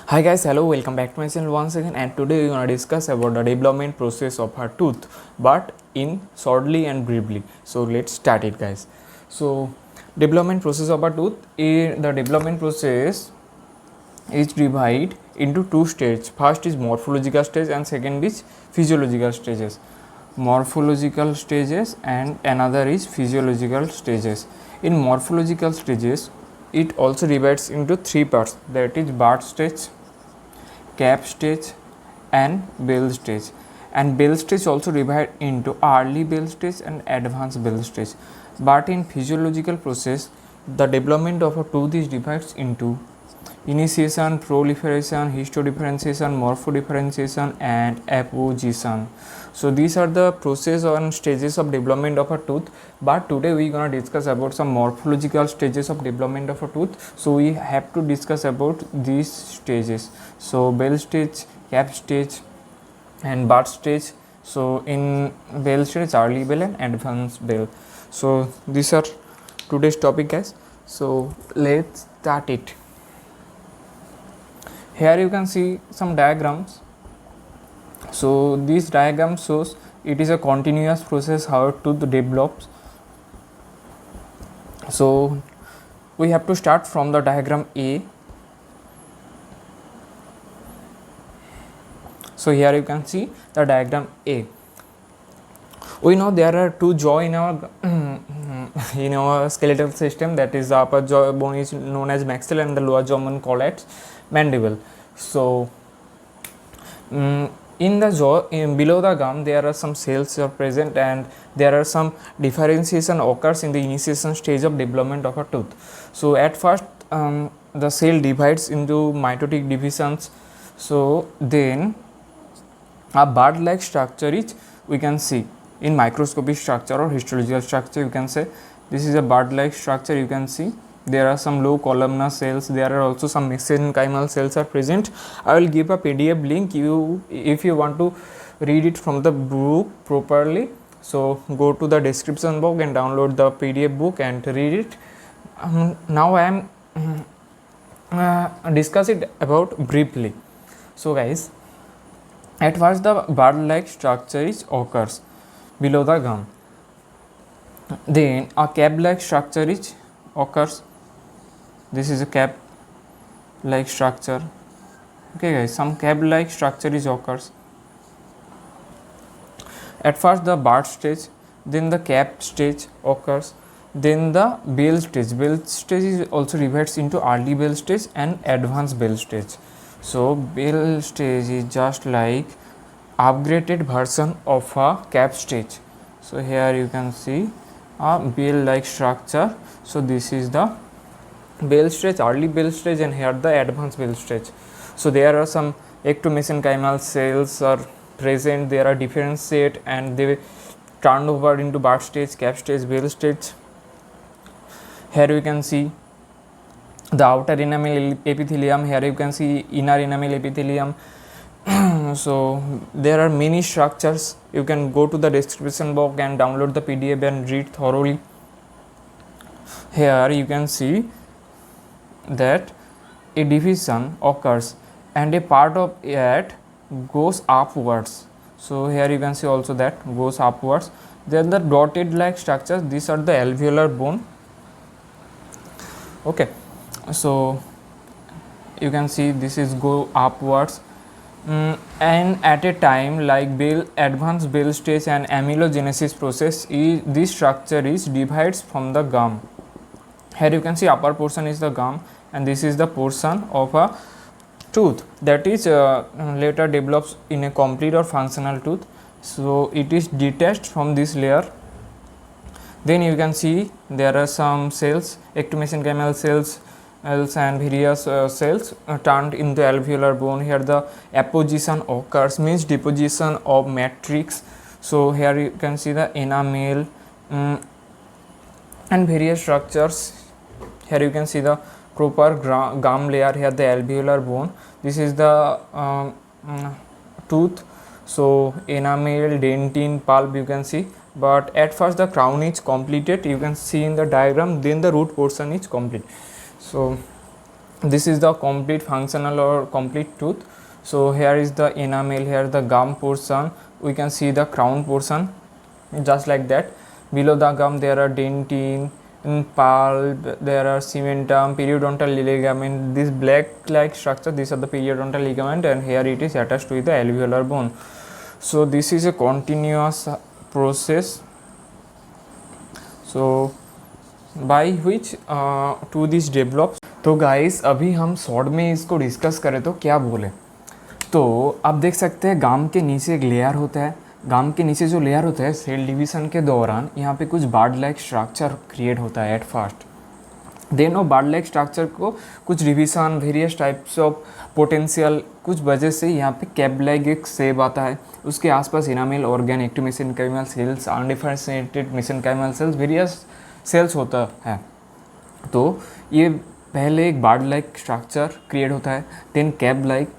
Hi guys, hello, welcome back to my channel once again, and today we're gonna discuss about the development process of our tooth, but in shortly and briefly. So let's start it, guys. So development process of a tooth, the development process is divided into two stages. First is morphological stage and second is physiological stages. Morphological stages and another is physiological stages. In morphological stages, it also divides into three parts, that is birth stage, cap stage and bell stage. And bell stage also divided into early bell stage and advanced bell stage. But in physiological process, the development of a tooth is divided into initiation, proliferation, histodifferentiation, morphodifferentiation and apposition. So these are the process and stages of development of a tooth, but today we gonna discuss about some morphological stages of development of a tooth. So we have to discuss about these stages. So bell stage, cap stage and birth stage. So in bell stage, early bell and advanced bell. So these are today's topic, guys. So let's start it. Here you can see some diagrams. So this diagram shows it is a continuous process how tooth develops. So we have to start from the diagram A. So here you can see the diagram A. We know there are two jaw in our in our skeletal system, that is the upper jaw bone is known as maxilla and the lower jaw bone called as mandible. So in the jaw, below the gum, there are some cells are present and there are some differentiation occurs in the initiation stage of development of a tooth. So at first the cell divides into mitotic divisions. So then a bird like structure is we can see in microscopic structure or histological structure. You can say this is a bird like structure. You can see there are some low columnar cells, there are also some mesenchymal cells are present. I will give a PDF link if you want to read it from the book properly. So go to the description box and download the PDF book and read it. Now I am discuss it about briefly. So guys, at first the bird like structure is occurs below the gum, then a cap like structure is occurs. This is a cap like structure. Okay guys, some cap like structure is occurs at first the birth stage, then the cap stage occurs, then the bell stage. Bell stage is also divides into early bell stage and advanced bell stage. So bell stage is just like upgraded version of a cap stage. So here you can see a bell like structure. So this is the bell stage, early bell stage, and here the advanced bell stage. So there are some ectomesenchymal cells are present, there are differentiate and they turn over into birth stage, cap stage, bell stage. Here you can see the outer enamel epithelium, here you can see inner enamel epithelium. So there are many structures. You can go to the description box and download the PDF and read thoroughly. Here you can see that a division occurs and a part of it goes upwards. So here you can see also that goes upwards. Then the dotted like structures, these are the alveolar bone. Okay, so you can see this is go upwards. And at a time like advanced bell stage and amylogenesis process, this structure is divides from the gum. Here you can see upper portion is the gum and this is the portion of a tooth that is later develops in a complete or functional tooth. So it is detached from this layer. Then you can see there are some cells, ectomesenchymal cells and various cells turned into alveolar bone. Here the apposition occurs, means deposition of matrix. So here you can see the enamel and various structures. Here you can see the proper gum layer, here the alveolar bone. This is the tooth. So enamel, dentine, pulp you can see, but at first the crown is completed, you can see in the diagram, then the root portion is complete. So this is the complete functional or complete tooth. So here is the enamel, here the gum portion, we can see the crown portion just like that. Below the gum there are dentin, pulp, there are cementum, periodontal ligament, this black like structure, these are the periodontal ligament, and here it is attached with the alveolar bone. So this is a continuous process, so by which tooth is developed. तो guys अभी हम short में इसको discuss करें तो क्या बोले, तो आप देख सकते हैं गाम के नीचे एक लेयर होता है, गाम के नीचे जो लेयर होता है सेल डिवीज़न के दौरान यहाँ पे कुछ बार्ड लाइक स्ट्रक्चर क्रिएट होता है एट फर्स्ट। देन वो बार्ड लाइक स्ट्रक्चर को कुछ division various types of potential कुछ वजह से यहाँ पे कैप लाइक एक शेप आता है, उसके आसपास enamel organ, active mesenchymal cells, undifferentiated mesenchymal cells, various cells होता है। तो ये पहले एक बार्ड लाइक स्ट्रक्चर क्रिएट होता है, देन कैप लाइक,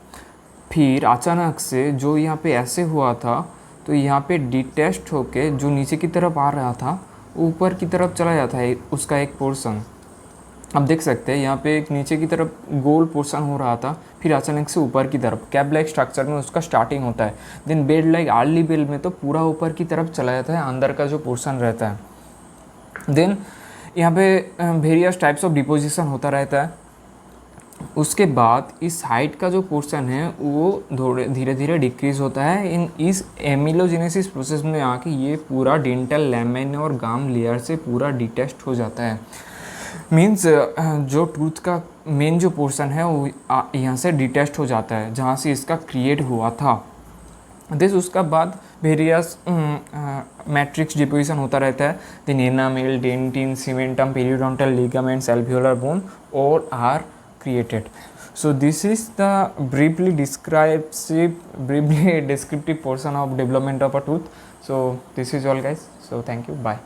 फिर अचानक से जो यहाँ पे ऐसे हुआ था तो यहाँ पे डिटैच्ड होके जो नीचे की तरफ आ रहा था ऊपर की तरफ चला जाता है उसका एक पोर्शन। आप देख सकते हैं यहाँ पे एक नीचे की तरफ गोल पोर्शन हो रहा था, फिर अचानक से ऊपर की तरफ कैप लाइक स्ट्रक्चर में उसका स्टार्टिंग होता है। Then bud like early bell में तो पूरा ऊपर की तरफ चला जाता है, अंदर का जो पोर्शन रहता है। देन यहाँ पे वेरियस टाइप्स ऑफ डिपोजिशन होता रहता है। उसके बाद इस हाइट का जो पोर्शन है वो धीरे धीरे डिक्रीज होता है इस एमिलोजेनेसिस प्रोसेस में आके ये पूरा डेंटल लैमेन और गाम लेयर से पूरा डिटैच्ड हो जाता है। मीन्स जो टूथ का मेन जो पोर्शन है वो यहाँ से डिटैच्ड हो जाता है जहाँ से इसका क्रिएट हुआ था। दिस उसका बाद वेरियस मैट्रिक्स डिपोजिशन होता रहता है। Then enamel, dentin, cementum, periodontal ligaments, alveolar bone और are created. So this is the briefly descriptive portion of development of a tooth. So this is all guys, so thank you, bye.